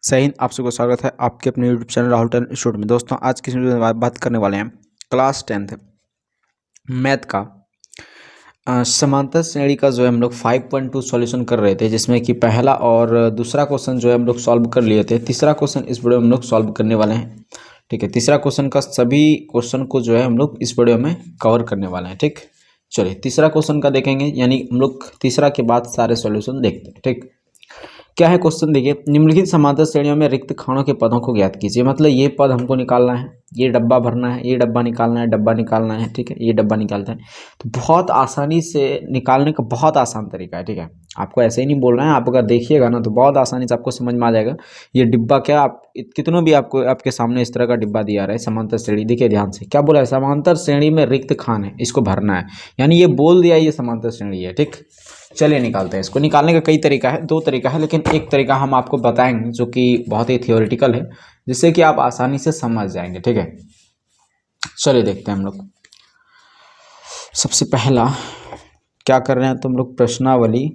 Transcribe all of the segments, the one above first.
जय हिंद। आप सबको स्वागत है आपके अपने यूट्यूब चैनल राहुल टन इंस्टीट्यूट में। दोस्तों आज की वीडियो में बात करने वाले हैं क्लास 10th मैथ का समांतर श्रेणी का जो है हम लोग 5.2 सॉल्यूशन कर रहे थे, जिसमें कि पहला और दूसरा क्वेश्चन जो है हम लोग सॉल्व कर लिए थे। तीसरा क्वेश्चन इस वीडियो में हम लोग सॉल्व करने वाले हैं। ठीक है, तीसरा क्वेश्चन का सभी क्वेश्चन को जो है हम लोग इस वीडियो में कवर करने वाले हैं। ठीक, चलिए तीसरा क्वेश्चन का देखेंगे, यानी हम लोग तीसरा के बाद सारे सॉल्यूशन देखते हैं। ठीक, क्या है क्वेश्चन देखिए, निम्नलिखित समांतर श्रेणियों में रिक्त खानों के पदों को ज्ञात कीजिए। मतलब ये पद हमको निकालना है, ये डब्बा भरना है, ये डब्बा निकालना है, डब्बा निकालना है। ठीक है, ये डब्बा निकालता है तो बहुत आसानी से निकालने का बहुत आसान तरीका है। ठीक है, आपको ऐसे ही नहीं बोल रहे हैं, आप अगर देखिएगा ना तो बहुत आसानी से आपको समझ में आ जाएगा। ये डिब्बा क्या, आप कितनों भी आपको आपके सामने इस तरह का डिब्बा दिया रहा है समांतर श्रेणी, देखिए ध्यान से क्या बोला है, समांतर श्रेणी में रिक्त खान है, इसको भरना है। यानी ये बोल दिया ये समांतर श्रेणी है। ठीक, चलिए निकालते हैं। इसको निकालने का कई तरीका है, दो तरीका है, लेकिन एक तरीका हम आपको बताएंगे जो कि बहुत ही थियोरेटिकल है, जिससे कि आप आसानी से समझ जाएंगे। ठीक है, चलिए देखते हैं हम लोग। सबसे पहला क्या कर रहे हैं तो हम लोग प्रश्नावली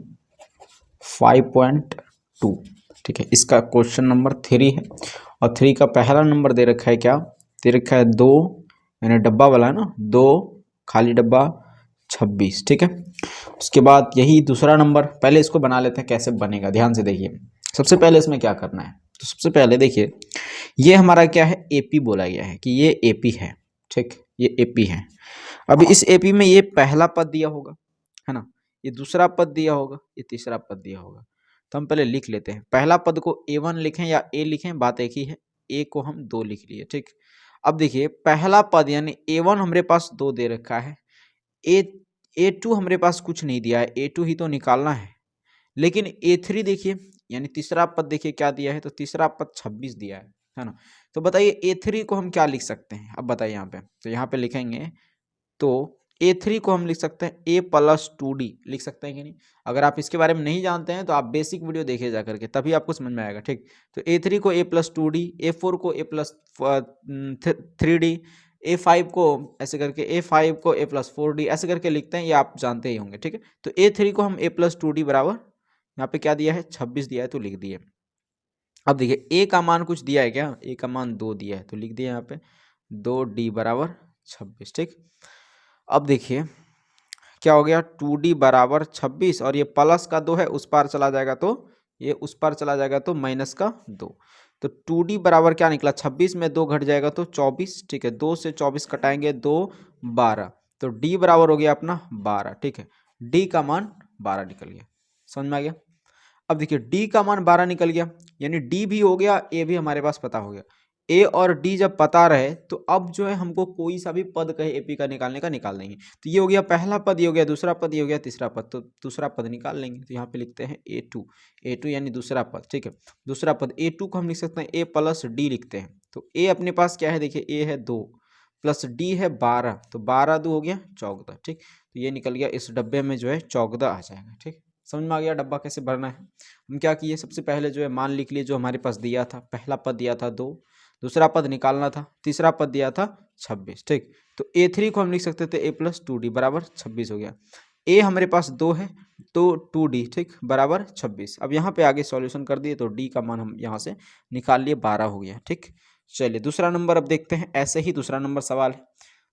5.2। ठीक है, इसका क्वेश्चन नंबर 3 है और 3 का पहला नंबर दे रखा है, क्या दे रखा है, 2, यानी डब्बा वाला है ना, 2 खाली डब्बा 26। ठीक है, उसके बाद यही दूसरा नंबर, पहले इसको बना लेते हैं कैसे बनेगा, ध्यान से देखिए। सबसे पहले इसमें क्या करना है, तो सबसे पहले देखिए ये हमारा क्या है, एपी बोला गया है कि ये एपी है। ठीक, ये एपी है। अभी इस एपी में ये पहला पद दिया होगा, है ना, ये दूसरा पद दिया होगा, ये तीसरा पद दिया होगा। तो हम पहले लिख लेते हैं, पहला पद को A1 लिखें या A लिखें, बात एक ही है। A को हम 2 लिख लिए। ठीक, अब देखिए पहला पद यानी A1 हमारे पास 2 दे रखा है, A2 हमारे पास कुछ नहीं दिया है, A2 ही तो निकालना है। लेकिन A3 देखिए, यानी तीसरा पद देखिए क्या दिया है, तो तीसरा पद 26 दिया है ना। तो बताइए A3 को हम क्या लिख सकते हैं, अब बताइए यहाँ पे, तो यहाँ पे लिखेंगे तो A3 को हम लिख सकते हैं A+2D लिख सकते हैं कि नहीं। अगर आप इसके बारे में नहीं जानते हैं तो आप बेसिक वीडियो देखिए जा करके, तभी आपको समझ में आएगा। ठीक, तो A3 को A+2D, A4 को A+3D, A5 को ऐसे करके, A5 को A+4D ऐसे करके लिखते हैं, ये आप जानते ही होंगे। ठीक है, तो A3 को हम A+2D बराबर, यहाँ पे क्या दिया है 26 दिया है तो लिख दिए। अब देखिए A का मान कुछ दिया है क्या, A का मान 2 दिया है तो लिख दिया यहाँ पे 2D बराबर 26। ठीक, अब देखिए क्या हो गया, 2D बराबर 26 और ये प्लस का 2 है, उस पार चला जाएगा तो ये उस पार चला जाएगा तो माइनस का 2। तो 2D बराबर क्या निकला, 26 में 2 घट जाएगा तो 24। ठीक है, 2 से 24 कटाएंगे 2 12, तो D बराबर हो गया अपना 12। ठीक है, D का मान 12 निकल गया, समझ में आ गया। अब देखिए D का मान 12 निकल गया, यानी D भी हो गया, A भी हमारे पास पता हो गया। A और D जब पता रहे तो अब जो है हमको कोई सा भी पद कहे AP का निकालने का निकाल लेंगे। तो ये हो गया पहला पद, ये हो गया दूसरा पद, ये हो गया तीसरा पद, तो दूसरा पद निकाल लेंगे। तो यहाँ पे लिखते हैं A2 यानी दूसरा पद। ठीक है, दूसरा पद A2 को हम लिख सकते हैं A+D लिखते हैं। तो A अपने पास क्या है, देखिए A है 2 प्लस D है 12, तो 12 2 हो गया 14। ठीक, तो ये निकल गया, इस डब्बे में जो है 14 आ जाएगा। ठीक, समझ में आ गया डब्बा कैसे भरना है। हम क्या किए, सबसे पहले जो है मान लिख लिए जो हमारे पास दिया था, पहला पद दिया था 2, दूसरा पद निकालना था, तीसरा पद दिया था 26। ठीक, तो A3 को हम लिख सकते थे A+2D बराबर 26 हो गया। A हमारे पास 2 है तो 2D ठीक बराबर 26। अब यहाँ पे आगे सॉल्यूशन कर दिए तो D का मान हम यहाँ से निकाल लिए 12 हो गया। ठीक, चलिए दूसरा नंबर अब देखते हैं। ऐसे ही दूसरा नंबर सवाल है,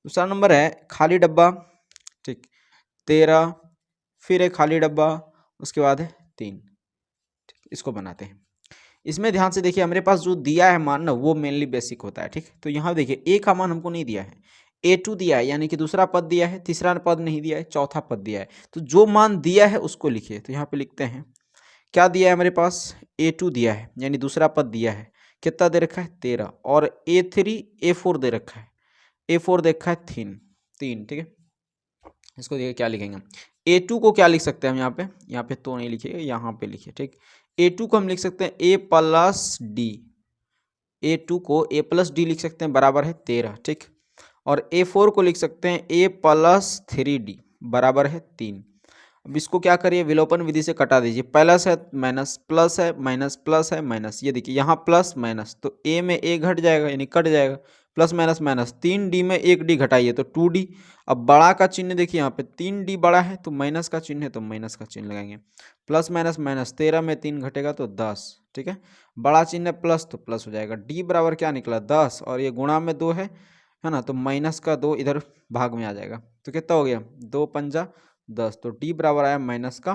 दूसरा नंबर है खाली डब्बा। ठीक, 13, फिर है खाली डब्बा, उसके बाद है 3। इसको बनाते हैं। इसमें ध्यान से देखिए, हमारे पास जो दिया है मान ना, वो मेनली बेसिक होता है। ठीक, तो यहाँ देखिए A का मान हमको नहीं दिया है, A2 दिया है, यानी कि दूसरा पद दिया है, तीसरा पद नहीं दिया है, चौथा पद दिया है। तो जो मान दिया है उसको लिखिए। तो यहाँ पे लिखते हैं क्या दिया है हमारे पास, A2 दिया है, यानी दूसरा पद दिया है, कितना दे रखा है 13, और A3 A4 दे रखा है, A4 दे रखा है 3। ठीक है, इसको देखिए क्या लिखेंगे, A2 को क्या लिख सकते हैं हम यहाँ पे तो नहीं लिखिएगा, यहाँ पे लिखिए। ठीक, A2 को हम लिख सकते हैं A+D, A2 को A+D लिख सकते हैं बराबर है 13। ठीक, और A4 को लिख सकते हैं A+3D बराबर है 3। अब इसको क्या करिए, विलोपन विधि से कटा दीजिए। प्लस है माइनस, प्लस है माइनस, प्लस है माइनस। ये देखिए यहाँ प्लस माइनस, तो ए में ए घट जाएगा यानी कट जाएगा। प्लस माइनस माइनस, 3D में 1D घटाइए तो 2D। अब बड़ा का चिन्ह देखिए यहाँ पे 3D बड़ा है तो माइनस का चिन्ह है तो माइनस का चिन्ह लगाएंगे। प्लस माइनस माइनस, 13 में 3 घटेगा तो 10। ठीक है, बड़ा चिन्ह है प्लस तो प्लस हो जाएगा। डी बराबर क्या निकला 10, और ये गुणा में 2 है ना, तो माइनस का 2 इधर भाग में आ जाएगा। तो कितना हो गया 2 पंजा 10, तो डी बराबर आया माइनस का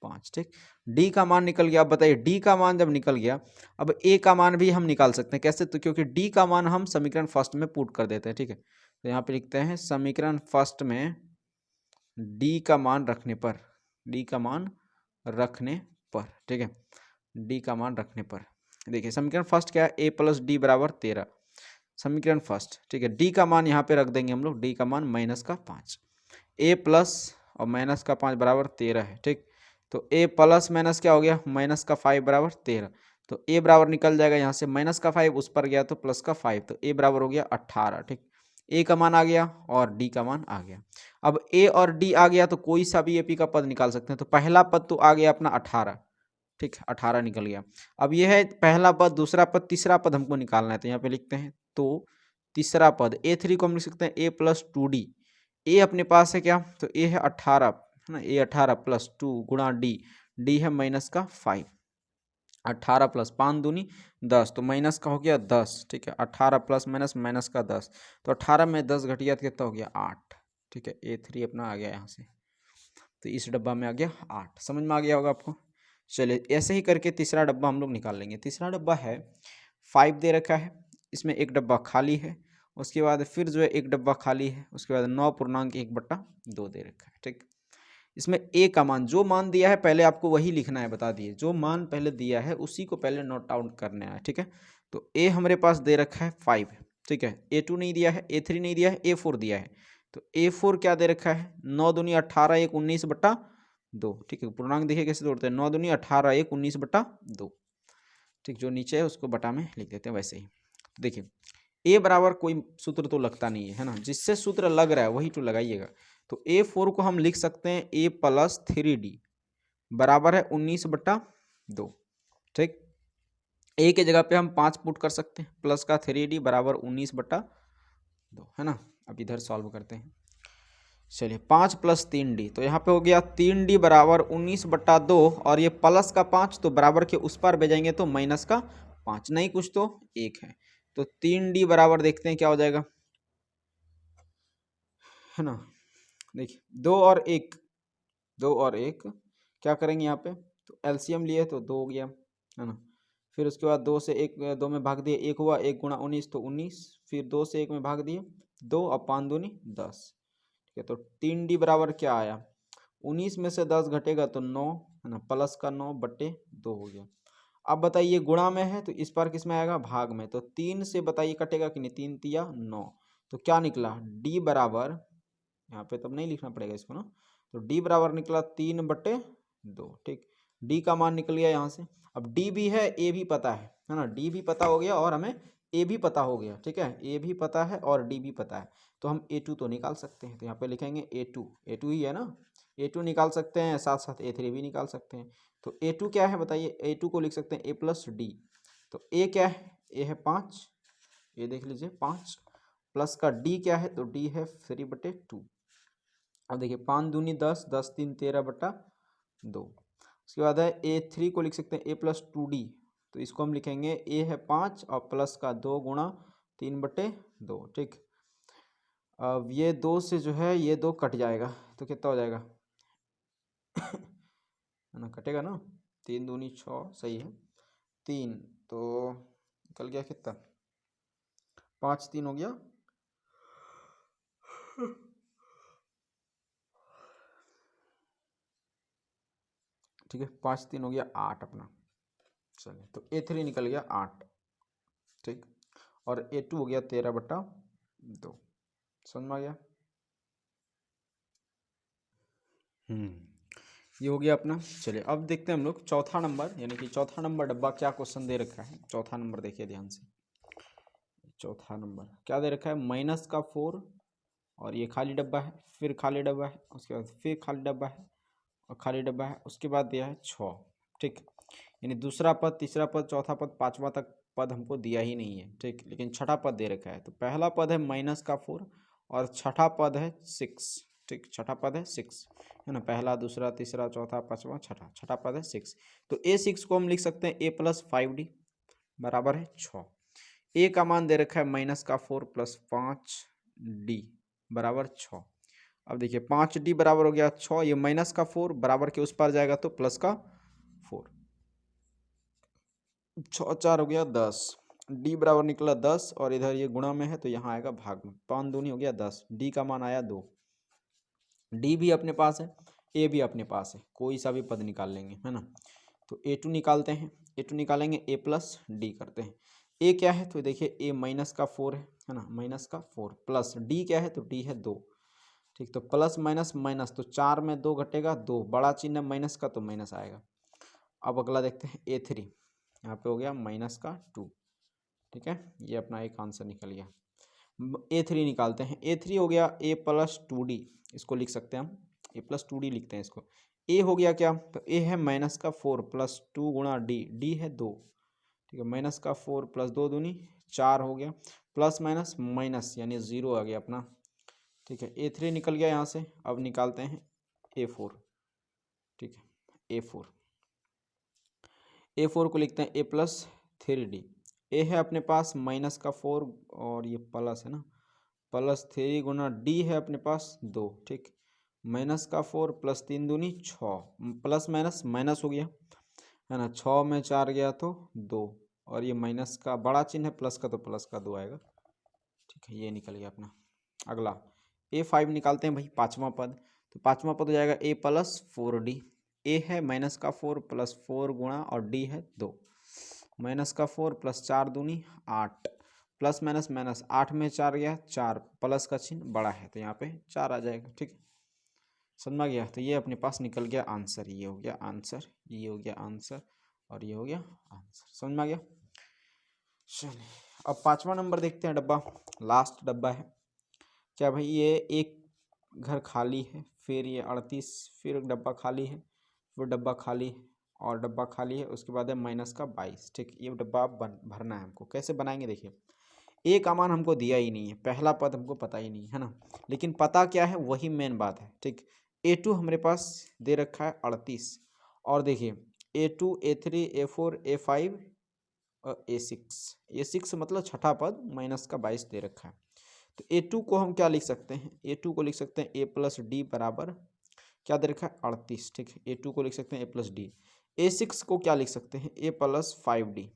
5। ठीक, डी का मान निकल गया। अब बताइए डी का मान जब निकल गया, अब ए का मान भी हम निकाल सकते हैं। कैसे? तो क्योंकि डी का मान हम समीकरण फर्स्ट में पुट कर देते हैं। ठीक है, तो यहाँ पे लिखते हैं समीकरण फर्स्ट में डी का मान रखने पर, डी का मान रखने पर, ठीक है, डी का मान रखने पर देखिए समीकरण फर्स्ट क्या है, ए प्लस डी बराबर 13, समीकरण फर्स्ट। ठीक है, डी का मान यहाँ पे रख देंगे हम लोग, डी का मान माइनस का 5, ए प्लस और माइनस का 5 बराबर 13 है। ठीक, तो ए प्लस माइनस क्या हो गया, माइनस का 5 बराबर 13, तो ए बराबर निकल जाएगा यहाँ से, माइनस का 5 उस पर गया तो प्लस का 5, तो ए बराबर हो गया 18। ठीक, ए का मान आ गया और डी का मान आ गया। अब ए और डी आ गया तो कोई सा भी एपी का पद निकाल सकते हैं। तो पहला पद तो आ गया अपना 18, ठीक, 18 निकल गया। अब ये है पहला पद, दूसरा पद, तीसरा पद हमको निकालना है। तो यहाँ पे लिखते हैं तो तीसरा पद A3 को हम लिख सकते हैं ए प्लस 2D। ए अपने पास है क्या, तो ए है 18 है ना, ए 18 प्लस 2 गुणा डी, डी है माइनस का 5, 18 प्लस 5 दूनी 10, तो माइनस का हो गया 10। ठीक है, 18 प्लस माइनस माइनस का 10, तो 18 में 10 घट गया तो कितना हो गया 8। ठीक है, A3 अपना आ गया यहाँ से, तो इस डब्बा में आ गया 8। समझ में आ गया होगा आपको। चलिए ऐसे ही करके तीसरा डब्बा हम लोग निकाल लेंगे। तीसरा डब्बा है 5 दे रखा है, इसमें एक डब्बा खाली है, उसके बाद फिर जो है एक डब्बा खाली है, उसके बाद 9.1/2 दे रखा है। ठीक, इसमें ए का मान, जो मान दिया है पहले आपको वही लिखना है, बता दिए जो मान पहले दिया है उसी को पहले नोट डाउन करना है। ठीक है, तो ए हमारे पास दे रखा है 5, ठीक है, A2 नहीं दिया है, A3 नहीं दिया है, A4 दिया है। तो A4 क्या दे रखा है, 9 दूनी 18 1 19/2। ठीक है, पूर्णांक देखिए कैसे तोड़ते हैं, 9 दूनी 18 1 19/2। ठीक, जो नीचे है उसको बटा में लिख देते हैं वैसे ही। तो देखिए ए बराबर कोई सूत्र तो लगता नहीं है ना, जिससे सूत्र लग रहा है वही तो लगाइएगा। तो A4 को हम लिख सकते हैं ए प्लस 3D बराबर है 19/2। ठीक, ए के जगह पे हम 5 पुट कर सकते हैं, प्लस का 3D बराबर 19/2 है ना। अब इधर सॉल्व करते हैं। चलिए 5 प्लस 3D, तो यहाँ पे हो गया 3D बराबर 19/2, और ये प्लस का 5 तो बराबर के उस पार भेजेंगे तो माइनस का 5, नहीं कुछ तो 1 है। तो 3D बराबर देखते हैं क्या हो जाएगा, है ना। देखिए 2 और 1, 2 और 1 क्या करेंगे यहाँ पे, तो एलसीएम लिए तो 2 हो गया, है ना। फिर उसके बाद 2 से 1, 2 में भाग दिए 1 हुआ, 1 गुणा 19 तो 19, फिर 2 से 1 में भाग दिए 2 और 5 दूनी 10। ठीक है, तो 3D बराबर क्या आया, 19 में से 10 घटेगा तो 9, है ना, प्लस का 9/2 हो गया। अब बताइए गुणा में है तो इस बार किस में आएगा, भाग में, तो 3 से बताइए कटेगा कि नहीं, 3 तिया 9, तो क्या निकला D बराबर, यहाँ पे तब नहीं लिखना पड़ेगा इसको ना, तो D बराबर निकला 3/2। ठीक, D का मान निकल गया यहाँ से। अब D भी है, A भी पता है ना, D भी पता हो गया और हमें A भी पता हो गया। ठीक है, A भी पता है और D भी पता है, तो हम A2 तो निकाल सकते हैं। तो यहाँ पे लिखेंगे A2, A2 ही है ना, A2 निकाल सकते हैं, साथ साथ A3 भी निकाल सकते हैं। तो A2 क्या है बताइए, A2 को लिख सकते हैं A प्लस D। तो A क्या है, A है 5, ये देख लीजिए 5, प्लस का D क्या है, तो D है 3/2। अब देखिए 5 दूनी 10, 10 3 13/2। उसके बाद है A3 को लिख सकते हैं A प्लस 2D, तो इसको हम लिखेंगे A है 5 और प्लस का 2 गुणा 3/2। ठीक, अब ये 2 से जो है ये 2 कट जाएगा तो कितना हो जाएगा है ना, कटेगा ना, 3 दूनी 6, सही है 3, तो निकल गया कितना, 5 3 हो गया ठीक है, 5 3 हो गया 8 अपना। चलिए तो A3 निकल गया 8। ठीक, और A2 हो गया 13/2। समझ में आ गया। ये हो गया अपना। चलिए अब देखते हैं हम लोग चौथा नंबर, यानी कि चौथा नंबर डब्बा क्या क्वेश्चन दे रखा है। चौथा नंबर देखिए ध्यान से, चौथा नंबर क्या दे रखा है, -4, और ये खाली डब्बा है, फिर खाली डब्बा है, उसके बाद फिर खाली डब्बा है, और खाली डब्बा है, उसके बाद दिया है 6। ठीक, यानी दूसरा पद, तीसरा पद, चौथा पद, पांचवा तक पद हमको दिया ही नहीं है। ठीक, लेकिन छठा पद दे रखा है। तो पहला पद है माइनस का 4 और छठा पद है 6। ठीक, छठा पद है 6, है ना। पहला, दूसरा, तीसरा, चौथा, पांचवा, छठा, छठा पद है 6। तो A6 को हम लिख सकते हैं A + 5D बराबर है 6। ए का मान दे रखा है माइनस का 4 + 5D बराबर 6। अब देखिए 5D बराबर हो गया 6, ये माइनस का 4 बराबर के उस पार जाएगा तो प्लस का 4, 6 4 हो गया 10, D बराबर निकला 10 और इधर ये गुणा में है तो यहाँ आएगा भाग में, 5 दूनी हो गया 10, D का मान आया 2। D भी अपने पास है, A भी अपने पास है, कोई सा भी पद निकाल लेंगे, है ना। तो A2 निकालते हैं, A2 निकालेंगे A + D करते हैं। A क्या है तो देखिए A माइनस का 4 है ना, माइनस का 4 प्लस D क्या है तो D है 2। ठीक, तो प्लस माइनस माइनस, तो 4 में 2 घटेगा 2, बड़ा चिन्ह माइनस का तो माइनस आएगा। अब अगला देखते हैं A3, यहाँ पे हो गया माइनस का 2। ठीक है, ये अपना एक आंसर निकल गया। A3 निकालते हैं, A3 हो गया A + 2D, इसको लिख सकते हैं हम A + 2D लिखते हैं इसको। A हो गया क्या तो A है माइनस का 4 + 2 गुणा D है 2। ठीक है, माइनस का 4 + 2 दूनी 4 हो गया, प्लस माइनस माइनस यानी 0 आ गया अपना। ठीक है, A3 निकल गया यहाँ से। अब निकालते हैं A4। ठीक है, A4 को लिखते हैं A + 3D। A है अपने पास माइनस का 4 और ये प्लस है ना, प्लस 3 गुना D है अपने पास 2। ठीक, माइनस का 4 + 3 दूनी 6, प्लस माइनस माइनस हो गया, है ना। 6 में 4 गया तो 2, और ये माइनस का बड़ा चिन्ह है, प्लस का तो प्लस का 2 आएगा। ठीक है, ये निकल गया अपना। अगला A5 निकालते हैं भाई, पांचवा पद। तो पांचवा पद हो जाएगा A + 4D। A है माइनस का 4 + 4 गुणा और D है 2, माइनस का 4 + 4 दूनी 8, प्लस माइनस माइनस 8 में 4 गया 4, प्लस का चिन्ह बड़ा है तो यहाँ पे 4 आ जाएगा। ठीक है, समझ में गया। तो ये अपने पास निकल गया आंसर, ये हो गया आंसर, ये हो गया आंसर और ये हो गया आंसर। समझ में आ गया। चलिए अब पांचवा नंबर देखते हैं, डब्बा लास्ट डब्बा है। क्या भाई, ये एक घर खाली है, फिर ये 38, फिर डब्बा खाली है, फिर डब्बा खाली है और डब्बा खाली है, उसके बाद है माइनस का 22। ठीक, ये डब्बा भरना है हमको। कैसे बनाएंगे देखिए, ए का मान हमको दिया ही नहीं है, पहला पद हमको पता ही नहीं है ना, लेकिन पता क्या है वही मेन बात है। ठीक, A2 हमारे पास दे रखा है 38 और देखिए A2 A3 A4 A5 और A6 मतलब छठा पद माइनस का 22 दे रखा है। तो A2 को हम क्या लिख सकते हैं, A2 को लिख सकते हैं A + D बराबर क्या दे रखा है 38। ठीक है, A2 को लिख सकते हैं A + D। A6 को क्या लिख सकते हैं A + 5D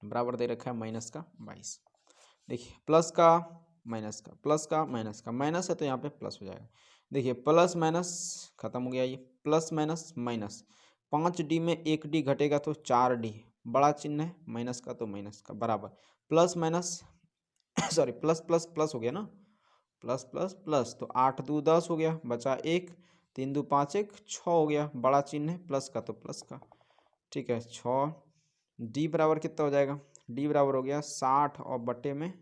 बराबर दे रखा है माइनस का 22। देखिए प्लस का माइनस का, प्लस का माइनस का, माइनस है तो यहाँ पे प्लस हो जाएगा। देखिए प्लस माइनस खत्म हो गया, ये प्लस माइनस माइनस, 5D में 1D घटेगा तो 4D, बड़ा चिन्ह है माइनस का तो माइनस का बराबर plus minus sorry plus plus plus हो गया ना, प्लस प्लस प्लस, तो 8 2 10 हो गया, बचा 1, 3 2 5 1 6 हो गया, बड़ा चिन्ह है प्लस का तो प्लस का। ठीक है, 6 D बराबर कितना हो जाएगा, D बराबर हो गया 60 और बटे में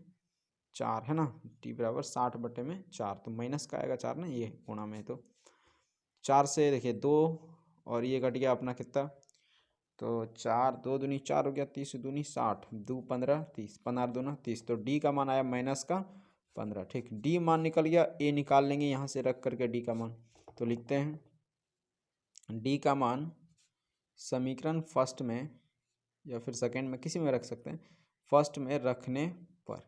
4, है ना। D बराबर 60 बटे में 4, तो माइनस का आएगा 4 ना, ये गुणा में, तो 4 से देखिए 2 और ये घट गया अपना कितना, तो 4 2 दूनी 4 हो गया, 30 दूनी 60, 2 15 30, 15 दूना 30, तो D का मान आया माइनस का 15। ठीक, D मान निकल गया, A निकाल लेंगे यहाँ से रख करके D का मान। तो लिखते हैं D का मान समीकरण फर्स्ट में या फिर सेकंड में, किसी में रख सकते हैं, फर्स्ट में रखने पर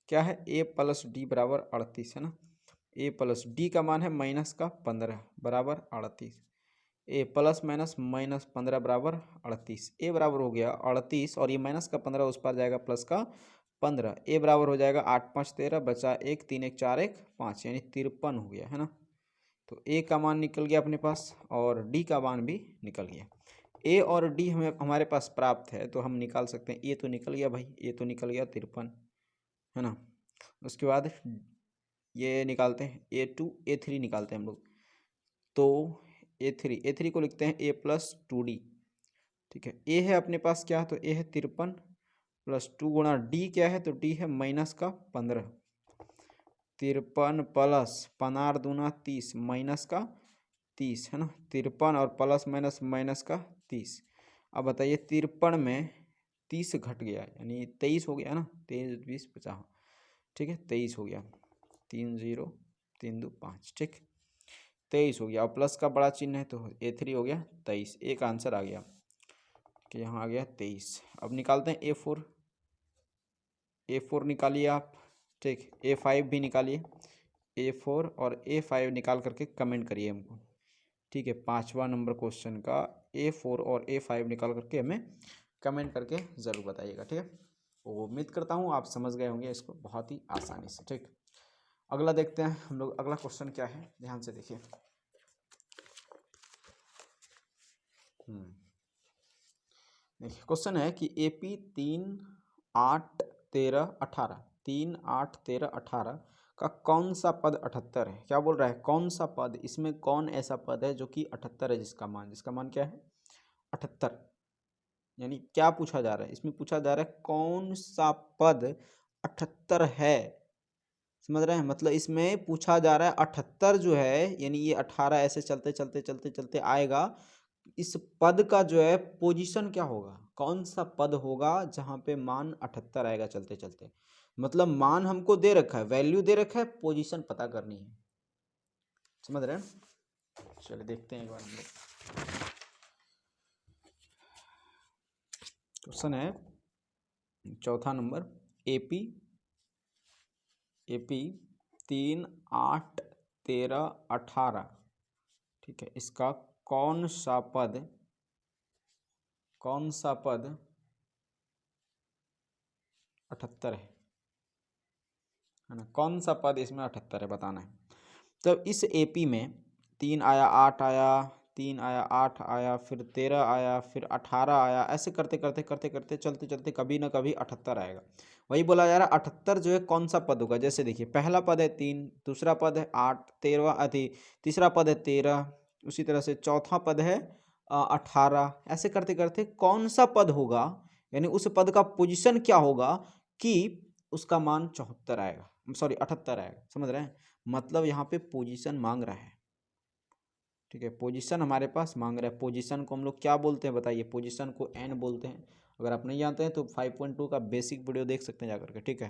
क्या है A + D बराबर 38, है ना। A + D का मान है माइनस का 15 बराबर 38, ए प्लस माइनस माइनस 15 बराबर 38, ए बराबर हो गया 38 और ये माइनस का 15 उस पर जाएगा प्लस का 15, ए बराबर हो जाएगा 8 5 13, बचा 1 3 1 4 1 5 यानी 53 हो गया, है ना। तो ए का मान निकल गया अपने पास और डी का मान भी निकल गया। ए और डी हमें हमारे पास प्राप्त है तो हम निकाल सकते हैं, ए तो निकल गया भाई, ए तो निकल गया 53, है ना। उसके बाद ये निकालते हैं A2 A3 निकालते हैं हम लोग, तो A3 को लिखते हैं A + 2D। ठीक है, ए है अपने पास क्या, तो ए है 53 + 2 गुणा डी क्या है, तो डी है माइनस का 15, 53 + 15 दूना 30 माइनस का 30 है ना, 53 और प्लस माइनस माइनस का 30। अब बताइए 53 में 30 घट गया यानी 23 हो गया ना, 23 20 50, ठीक है 23 हो गया, 3 0 3 2 5, ठीक 23 हो गया। और प्लस का बड़ा चिन्ह है तो A3 हो गया 23, एक आंसर आ गया कि यहाँ आ गया 23। अब निकालते हैं A4, A4 निकालिए आप, ठीक A5 भी निकालिए, A4 और A5 निकाल करके कमेंट करिए हमको, ठीक है 5वां नंबर क्वेश्चन का A4 और A5 निकाल करके हमें कमेंट करके ज़रूर बताइएगा, ठीक है। उम्मीद करता हूँ आप समझ गए होंगे इसको बहुत ही आसानी से, ठीक। अगला देखते हैं हम लोग, अगला क्वेश्चन क्या है, ध्यान से देखिए। देखिए क्वेश्चन है कि AP 3 8 13 18, 3 8 13 18 का कौन सा पद 78 है। क्या बोल रहा है, कौन सा पद, इसमें कौन ऐसा पद है जो कि 78 है, जिसका मान क्या है 78। यानी क्या पूछा जा रहा है, इसमें पूछा जा रहा है कौन सा पद 78 है। समझ रहे हैं, मतलब इसमें पूछा जा रहा है 78 जो है, यानी ये 18 ऐसे चलते चलते चलते चलते आएगा, इस पद का जो है पोजीशन क्या होगा, कौन सा पद होगा जहां पे मान 78 आएगा चलते चलते। मतलब मान हमको दे रखा है, वैल्यू दे रखा है, पोजीशन पता करनी है। समझ रहे हैं, चलिए देखते हैं एक बार हम लोग। क्वेश्चन है चौथा नंबर, AP 3 8 13 18, ठीक है, इसका कौन सा पद 78 है ना, कौन सा पद इसमें 78 है बताना है। तो इस AP में 3 आया 8 आया 3 आया 8 आया फिर 13 आया फिर 18 आया, ऐसे करते करते करते करते चलते चलते कभी ना कभी 78 आएगा। वही बोला जा रहा है 78 जो है कौन सा पद होगा। जैसे देखिए पहला पद है 3, दूसरा पद है 8, तीसरा पद है 13, उसी तरह से चौथा पद है 18, ऐसे करते करते कौन सा पद होगा, यानी उस पद का पोजीशन क्या होगा कि उसका मान 74 आएगा, सॉरी 78 आएगा। समझ रहे हैं, मतलब यहाँ पे पोजीशन मांग रहा है, ठीक है, पोजीशन हमारे पास मांग रहा है। पोजीशन को हम लोग क्या बोलते हैं बताइए, पोजीशन को एन बोलते हैं। अगर आप नहीं जानते हैं तो 5.2 का बेसिक वीडियो देख सकते हैं जाकर के, ठीक है।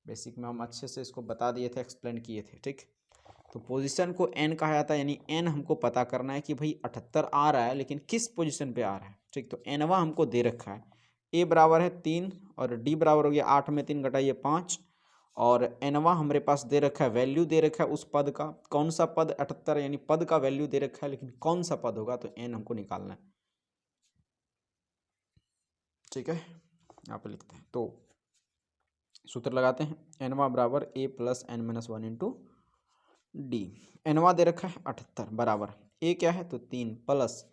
बेसिक में हम अच्छे से इसको बता दिए थे, एक्सप्लेन किए थे, ठीक। तो पोजीशन को एन कहा जाता है, यानी एन हमको पता करना है कि भाई 78 आ रहा है लेकिन किस पोजीशन पे आ रहा है, ठीक। तो एनवा हमको दे रखा है, ए बराबर है 3 और डी बराबर हो गया 8 में 3 घटाइए 5, और एनवा हमारे पास दे रखा है, वैल्यू दे रखा है उस पद का, कौन सा पद 78 यानी पद का वैल्यू दे रखा है, लेकिन कौन सा पद होगा, तो एन हमको निकालना है, ठीक है। यहाँ पे लिखते हैं, तो सूत्र लगाते हैं, एनवा बराबर A plus N minus 1 into D. एनवा दे रखा है 78 बराबर ए क्या है तो 3 plus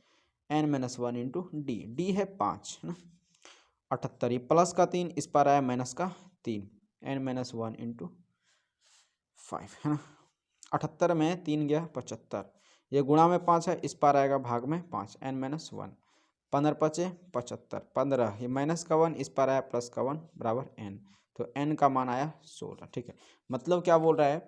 N minus 1 into D, D है 5 है ना, 78 ये प्लस का 3 इस पर आया माइनस का 3, एन माइनस 1 इंटू 5 है ना। 78 में 3 गया 75, ये गुणा में 5 है, इस पार आएगा भाग में 5, एन माइनस 1, 15 पचे 75, 15 ये माइनस का 1 इस पार आया प्लस का 1 बराबर एन, तो एन का मान आया 16, ठीक है। मतलब क्या बोल रहा है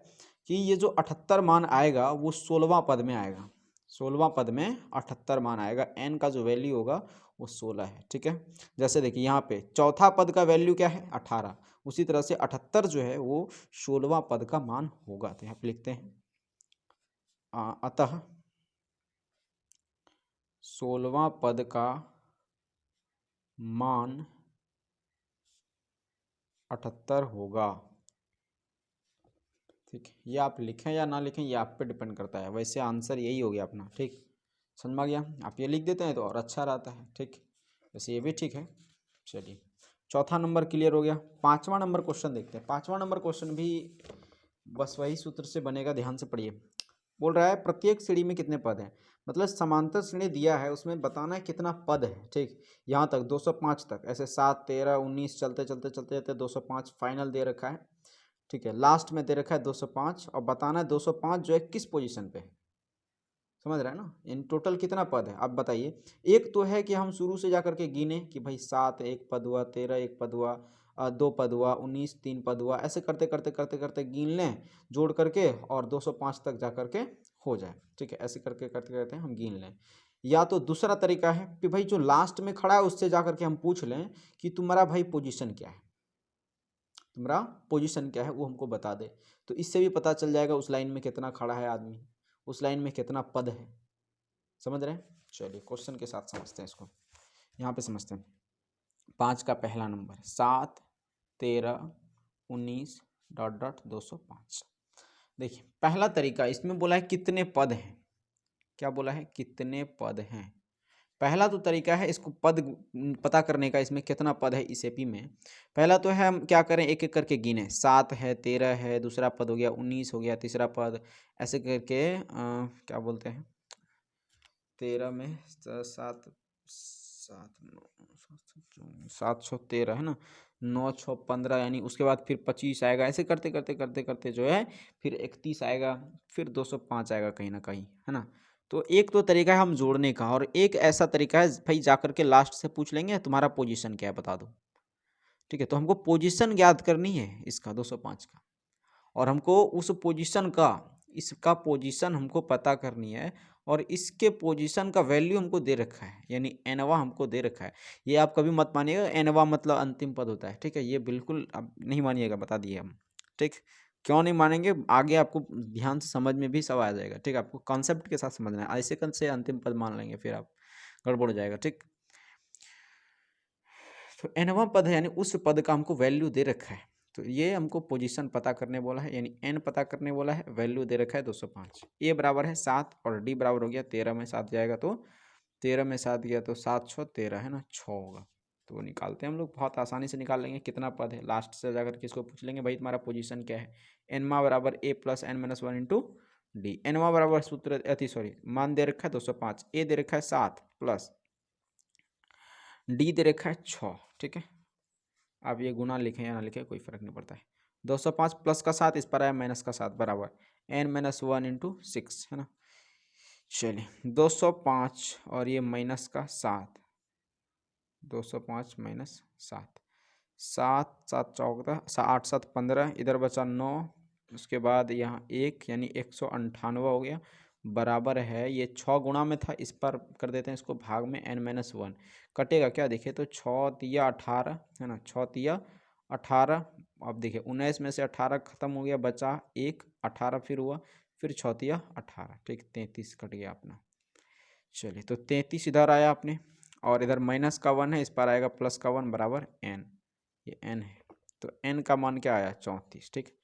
कि ये जो 78 मान आएगा वो 16वां पद में आएगा, 16वां पद में 78 मान आएगा, एन का जो वैल्यू होगा वो 16 है, ठीक है। जैसे देखिए यहाँ पे चौथा पद का वैल्यू क्या है 18, उसी तरह से 78 जो है वो 16वां पद का मान होगा। तो यहाँ पे लिखते हैं अतः 16वां पद का मान 78 होगा, ठीक है। ये आप लिखें या ना लिखें ये आप पे डिपेंड करता है, वैसे आंसर यही हो गया अपना, ठीक समझ में आ गया। आप ये लिख देते हैं तो और अच्छा रहता है, ठीक, वैसे ये भी ठीक है। चलिए चौथा नंबर क्लियर हो गया। 5वां नंबर क्वेश्चन देखते हैं। 5वां नंबर क्वेश्चन भी बस वही सूत्र से बनेगा, ध्यान से पढ़िए। बोल रहा है प्रत्येक श्रेणी में कितने पद हैं, मतलब समांतर श्रेणी दिया है उसमें बताना है कितना पद है, ठीक। यहाँ तक 205 तक, ऐसे 7 13 19 चलते चलते चलते चलते 205 फाइनल दे रखा है, ठीक है। लास्ट में दे रखा है 205 और बताना है 205 जो है किस पोजीशन पे है। समझ रहे हैं ना, इन टोटल कितना पद है आप बताइए। एक तो है कि हम शुरू से जाकर के गिने कि भाई 7 एक पद हुआ, 13 एक पद हुआ, 2 पद हुआ, 19 3 पद हुआ, ऐसे करते करते करते करते गिन लें जोड़ करके और 205 तक जा करके हो जाए। ठीक है, ऐसे करके करते करते हम गिन लें। या तो दूसरा तरीका है कि भाई जो लास्ट में खड़ा है उससे जा करके हम पूछ लें कि तुम्हारा भाई पोजीशन क्या है, तुम्हारा पोजीशन क्या है वो हमको बता दे। तो इससे भी पता चल जाएगा उस लाइन में कितना खड़ा है आदमी, उस लाइन में कितना पद है। समझ रहे हैं? चलिए क्वेश्चन के साथ समझते हैं इसको। यहाँ पे समझते हैं 5 का पहला नंबर 7 13 19 डॉट डॉट 205। देखिए पहला तरीका, इसमें बोला है कितने पद हैं। क्या बोला है? कितने पद हैं। पहला तो तरीका है इसको पद पता करने का, इसमें कितना पद है इस एपी में। पहला तो है हम क्या करें, एक एक करके गिने। 7 है, 13 है, दूसरा पद हो गया 19 हो गया, तीसरा पद ऐसे करके क्या बोलते हैं 13 में 7 713 है ना, 9 6 15 यानी उसके बाद फिर 25 आएगा। ऐसे करते करते करते करते जो है फिर 31 आएगा, फिर 205 आएगा कहीं ना कहीं, है ना। तो एक तो तरीका है हम जोड़ने का, और एक ऐसा तरीका है भाई जाकर के लास्ट से पूछ लेंगे तुम्हारा पोजीशन क्या है बता दो। ठीक है, तो हमको पोजीशन याद करनी है इसका 205 का, और हमको उस पोजीशन का, इसका पोजीशन हमको पता करनी है, और इसके पोजीशन का वैल्यू हमको दे रखा है, यानी एनवा हमको दे रखा है। ये आप कभी मत मानिएगा एनवा मतलब अंतिम पद होता है। ठीक है, ये बिल्कुल आप नहीं मानिएगा, बता दिए हम। ठीक, क्यों नहीं मानेंगे, आगे आपको ध्यान से समझ में भी सब आ जाएगा। ठीक, आपको कॉन्सेप्ट के साथ समझना है, ऐसे कल से अंतिम पद मान लेंगे फिर आप गड़बड़ हो जाएगा। ठीक, तो एनवा पद है यानी उस पद का हमको वैल्यू दे रखा है। तो ये हमको पोजीशन पता करने बोला है, यानी एन पता करने बोला है, वैल्यू दे रखा है 205। ए बराबर है 7 और डी बराबर हो गया 13 में 7 जाएगा तो 13 में 7 गया तो 7 6 13 है ना, 6 होगा। तो वो निकालते हैं हम लोग, बहुत आसानी से निकाल लेंगे कितना पद है। लास्ट से जाकर किसको पूछ लेंगे भाई तुम्हारा पोजीशन क्या है। एनवा बराबर A plus N minus 1 into D. एनवा बराबर सूत्र मान दे रखा है 205, ए दे रखा है 7 प्लस डी दे रखा है 6। ठीक है, आप ये गुना लिखें या ना लिखें कोई फर्क नहीं पड़ता है। 205 प्लस का 7 इस पर आया माइनस का 7 बराबर n माइनस 1 इंटू 6 है ना। चलिए 205 और ये माइनस का 7, 205 माइनस 7, 7 7 14 8 7 15, इधर बचा 9, उसके बाद यहाँ 1 यानी 198 हो गया, बराबर है ये 6 गुणा में था, इस पर कर देते हैं इसको भाग में, n माइनस 1 कटेगा क्या देखिए तो 6 तिया 18 है ना, 6 तिया 18। अब देखिए 19 में से 18 खत्म हो गया, बचा 1, 18 फिर हुआ, फिर 6 तिया 18। ठीक, 33 कट गया अपना। चलिए तो 33 इधर आया आपने, और इधर माइनस का 1 है, इस पर आएगा प्लस का 1 बराबर n, ये n है। तो n का मान क्या आया 34। ठीक,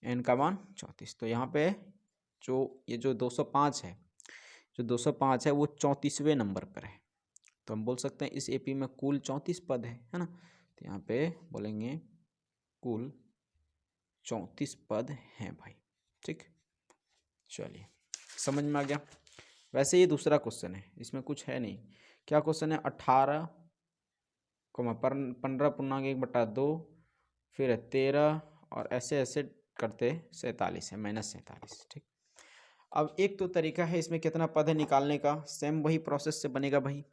n का मान 34। तो यहाँ पे जो ये जो 205 है, जो 205 है वो 34वें नंबर पर है। तो हम बोल सकते हैं इस एपी में कुल 34 पद है ना। तो यहाँ पे बोलेंगे कुल 34 पद हैं भाई। ठीक, चलिए समझ में आ गया। वैसे ये दूसरा क्वेश्चन है, इसमें कुछ है नहीं। क्या क्वेश्चन है 18 15 पूर्णांक 1/2, फिर 13 और ऐसे ऐसे करते 47 है, माइनस 47। ठीक, अब एक तो तरीका है इसमें कितना पद है निकालने का, सेम वही प्रोसेस से बनेगा भाई।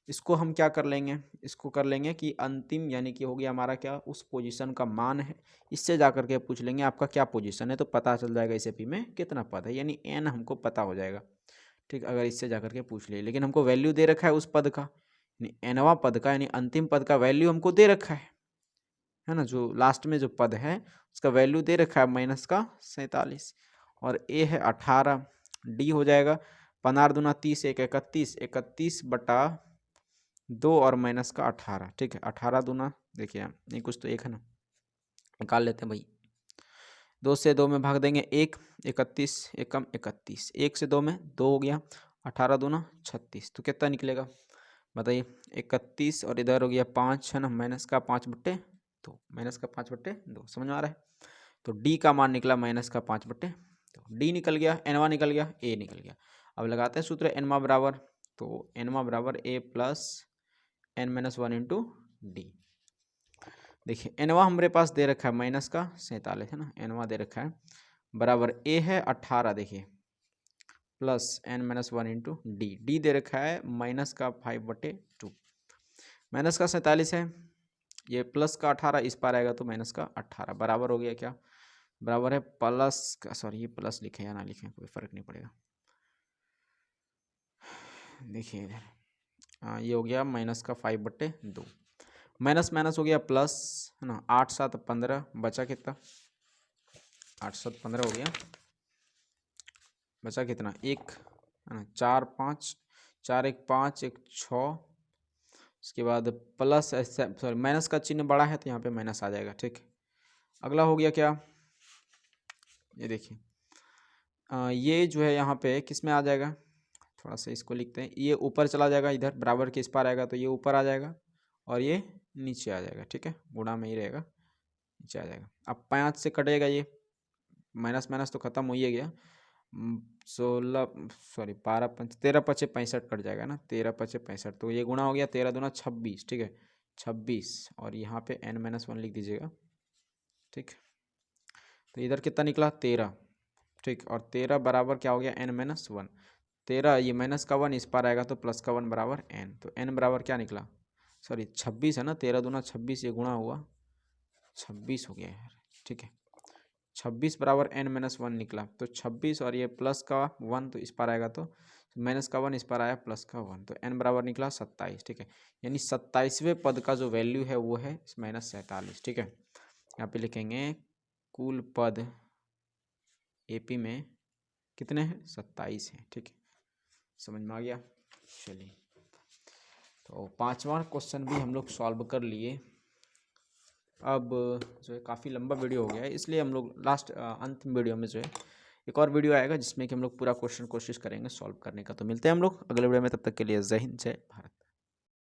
इसको हम क्या कर लेंगे, इसको कर लेंगे कि अंतिम यानी कि हो गया हमारा क्या, उस पोजीशन का मान है, इससे जा करके पूछ लेंगे आपका क्या पोजीशन है, तो पता चल जाएगा इस एपी में कितना पद है, यानी एन हमको पता हो जाएगा। ठीक, अगर इससे जा करके पूछ ले, लेकिन हमको वैल्यू दे रखा है उस पद का, यानी एनवा पद का, यानी अंतिम पद का वैल्यू हमको दे रखा है ना। जो लास्ट में जो पद है उसका वैल्यू दे रखा है माइनस का 47, और ए है 18, डी हो जाएगा 15 दूना 30 1 31, 31 बटा 2 और माइनस का 18। ठीक है, 18 दूना देखिए नहीं कुछ तो एक है ना, निकाल लेते हैं भाई। 2 से 2 में भाग देंगे 1, 31 एकम 31, 1 से 2 में 2 हो गया, 18 दूना 36, तो कितना निकलेगा बताइए 31, और इधर हो गया 5 है ना, माइनस का 5/2, माइनस का 5/2 समझ में आ रहा है। तो डी का मान निकला माइनस का 5/2, डी निकल गया, एनवा निकल गया, ए निकल गया। अब लगाते हैं सूत्र एनवा बराबर, तो एनवा बराबर A plus N minus 1 into D. देखिए एनवा हमारे पास दे रखा है माइनस का 47 है ना, एनवा दे रखा है बराबर ए है 18 देखिए plus N minus 1 into D, D दे रखा है माइनस का 5/2, माइनस का 47 है, ये प्लस का 18 इस पार आएगा तो माइनस का 18 बराबर हो गया क्या, बराबर है प्लस का, सॉरी ये प्लस लिखे या ना लिखे कोई फर्क नहीं पड़ेगा। देखिए इधर ये हो गया माइनस का 5/2, माइनस माइनस हो गया प्लस, है ना। 8 7 15 बचा कितना, 8 7 15 हो गया, बचा कितना एक, है ना। 4 5 4 1 5 1 6, उसके बाद प्लस, सॉरी माइनस का चिन्ह बड़ा है तो यहाँ पे माइनस आ जाएगा, ठीक। अगला हो गया क्या, ये देखिए ये जो है यहाँ पे किस में आ जाएगा, थोड़ा सा इसको लिखते हैं, ये ऊपर चला जाएगा इधर बराबर के इस पार आएगा तो ये ऊपर आ जाएगा और ये नीचे आ जाएगा, ठीक है, गुणा में ही रहेगा, नीचे आ जाएगा। अब 5 से कटेगा ये, माइनस माइनस तो खत्म हो ही गया, 16 सॉरी 12 5 13 5 65 कट जाएगा ना, 13 5 65 तो ये गुणा हो गया, 13 दूना 26, ठीक है 26, और यहाँ पे n-1 लिख दीजिएगा, ठीक। तो इधर कितना निकला 13, ठीक, और 13 बराबर क्या हो गया n-1, 13 ये माइनस का 1 इस पार आएगा तो प्लस का 1 बराबर n, तो n बराबर क्या निकला, सॉरी 26 है ना, 13 दूना 26 ये गुणा हुआ 26 हो गया यार, ठीक है 26 बराबर n-1 निकला, तो 26 और ये प्लस का 1 तो इस पार आएगा तो माइनस का 1 इस पार आया प्लस का 1, तो n बराबर निकला 27, ठीक है, यानी 27वें पद का जो वैल्यू है वो है -47, ठीक है। यहाँ पे लिखेंगे कुल पद AP में कितने हैं, 27 हैं, ठीक है, समझ में आ गया। चलिए तो 5वां क्वेश्चन भी हम लोग सॉल्व कर लिए। अब जो है काफ़ी लंबा वीडियो हो गया है, इसलिए हम लोग लास्ट अंतिम वीडियो में जो है एक और वीडियो आएगा जिसमें कि हम लोग पूरा क्वेश्चन कोशिश करेंगे सॉल्व करने का। तो मिलते हैं हम लोग अगले वीडियो में, तब तक के लिए जय हिंद जय भारत।